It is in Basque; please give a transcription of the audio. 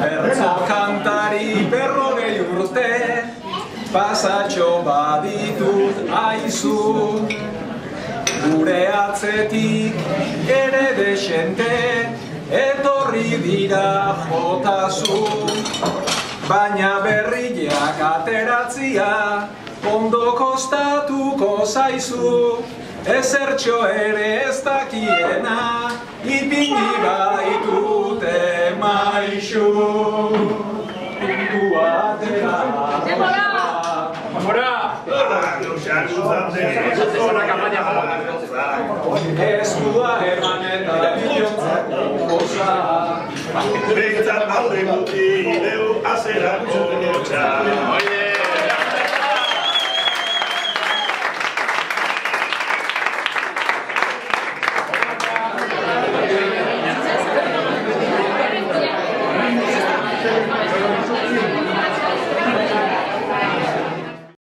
Bertso kantari 40 urte, pasatxo baditut aizu. Gure atzetik ere desente, etorri dira jotazu. Baina berriak ateratzia, ondo kostatuko zaizu. Ezertxo ere ez dakiena, ipini baitute maixu. Puntua atera. Eskua eman eta bilontzako goza. Behintzat baude guti, deu azerako gotxa.